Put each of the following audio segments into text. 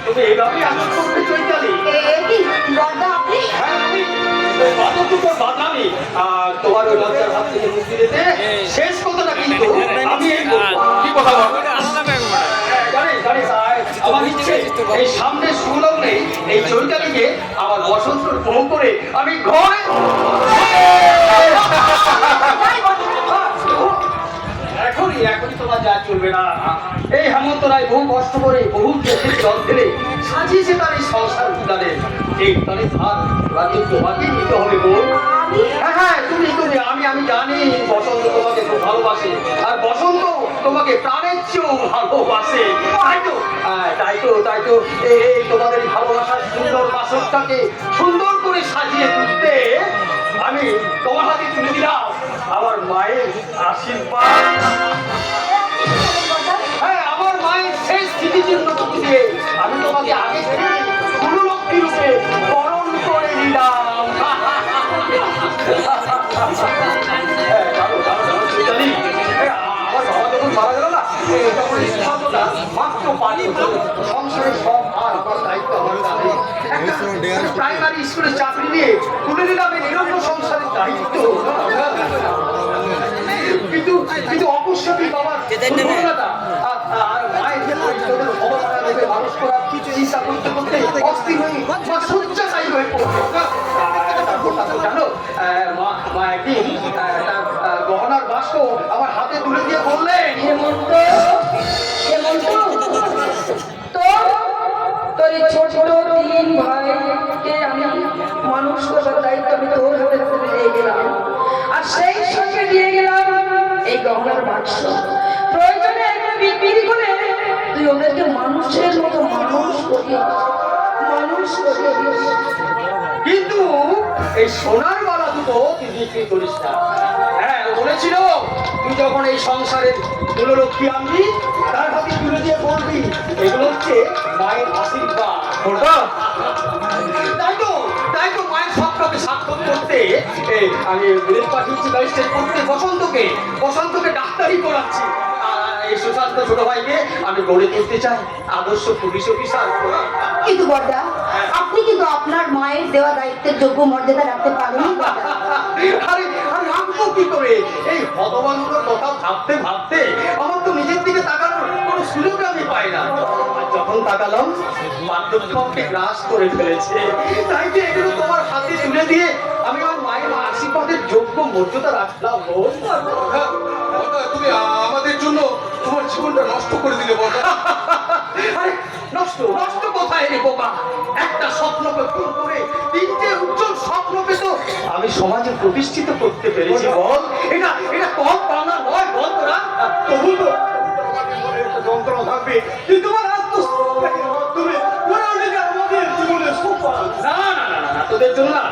তুমি এইভাবেই আনন্দ করতে চৈতালি। তোমার ওই লজ্জার হাত থেকে মুক্তি দিতে শেষ কথাটা কিন্তু আমি কি কথা বলবো আমার ইচ্ছে এই সামনে সুলগ্নে এই চৈতালিকে আমার বসন্তর বউ করে আমি ঘরে এখনই তোমার যা চলবে না। এই হেমন্ত রায় বহু কষ্ট করে বহু চোখের জল ফেলে সাজিয়েছে তার এই সংসার উদ্যানে। এই তারে ধার রাজ্য তোমাকে নিতে হবে বল। হ্যাঁ তুমি আমি জানি বসন্ত তোমাকে খুব ভালোবাসে আর বসন্ত তোমাকে প্রাণের চেয়েও ভালোবাসে। তাই তো এই তোমাদের ভালোবাসার সুন্দর বাসনটাকে সুন্দর করে সাজিয়ে তুলতে আমি তোমার হাতে তুলে দিলাম আমার মায়ের আশীর্বাদ। হ্যাঁ আমার মায়ের সেই স্মৃতিচিহ্নটুকু দিয়ে আমি তোমাকে আগে গুরুলক্ষ্মী রূপে বরণ করে নিলাম। আমার বাবা যখন মারা গেল না তখন এই সিদ্ধান্তটা মাত্র পানি সংসারের সব আর আমার দায়িত্ব আমার কাঁধে। প্রাইমারি স্কুলে চাকরি নিয়ে তুলে নিলাম এই নিরন্ন সংসারের দায়িত্ব। কিন্তু অবশ্যই বাবার আর মায়ের মানুষ করার চিন্তা করতে করতে অস্থির হয়ে শয্যাশায়ী হয়ে পড়ছে। জানো মা একদিন তার গহনার বাক্স আমার হাতে তুলে দিয়ে বললেন, তোর ছোট তিন ভাইকে আমি মানুষ করার দায়িত্ব আমি তোর হাতে তুলে দিয়ে গেলাম আর সেই সঙ্গে দিয়ে গেলাম এই গহনার বাক্স। প্রয়োজনে একটা বিক্রি করে তুই ওদেরকে মানুষের মতো মানুষ করিস। কিন্তু এই সোনার বালা দুটো তুই বিক্রি করিস না। হ্যাঁ বলেছিল তুই যখন এই সংসারের কুললক্ষ্মী আনবি তার হাতে তুলে দিয়ে বলবি এগুলো হচ্ছে মায়ের আশীর্বাদ। তাই তো মায়ের সবটাকে সার্থক করতে আমি বিদেশ পাঠিয়েছি ম্যাজিস্ট্রেট করতে বসন্তকে ডাক্তারি করাচ্ছি। এই সুশান্ত ছোট ভাইকে আমি গড়ে তুলতে চাই আদর্শ পুলিশ অফিসার। কিন্তু বড়দা আপনি কিন্তু আপনার মায়ের দেওয়া দায়িত্বের যোগ্য মর্যাদা রাখতে পারেন। আরে রাখবো কি করে? এই হতবানুর কথা ভাবতে ভাবতে আমার তো নিজের দিকে তাকানোর কোনো সুযোগ আমি পাই না। আর যখন তাকালাম বার্ধক্যকে গ্রাস করে ফেলেছে। তাই যে এগুলো তোমার হাতে তুলে দিয়ে আমি আমার মায়ের আশীর্বাদের যোগ্য মর্যাদা রাখলাম। তুমি আমাদের জন্য তোমার জীবনটা নষ্ট করে দিলে বড়দা। আরে নষ্ট কোথায় রে বোকা? একটা স্বপ্নকে পূরণ করে তিনটে উজ্জ্বল স্বপ্নকে তো আমি সমাজে প্রতিষ্ঠিত করতে পেরেছি। বল এটা কম পাওনা নয় বল তোরা? তবু তো যন্ত্রণা থাকবে কিন্তু তোমার তুমি আমাদের জীবনে না তোদের জন্য না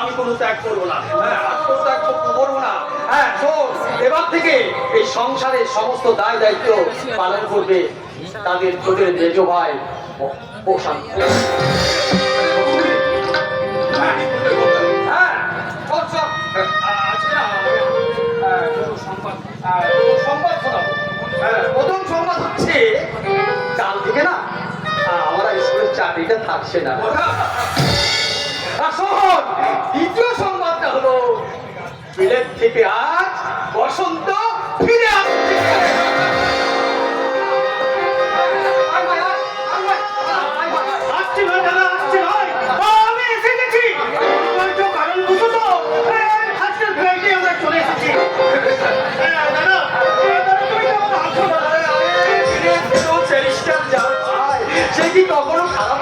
আমি কোনো ত্যাগ করবো না। হ্যাঁ আত্মত্যাগ করবো না। হ্যাঁ শোন এবার থেকে এই সংসারের সমস্ত দায় দায়িত্ব পালন করবে তোদের মেজ ভাই প্রশান্ত। প্রথম সংবাদ হচ্ছে কাল থেকে না আমার স্কুলের চাকরিটা থাকছে না। দ্বিতীয় সংবাদটা হলো বিলেত থেকে আজ বসন্ত ফিরে আসছে। আমি এসে গেছি কারণ বুঝো তো ফার্স্টের ফ্লাইটে আমরা চলে এসেছি। সে কি কখনো খারাপ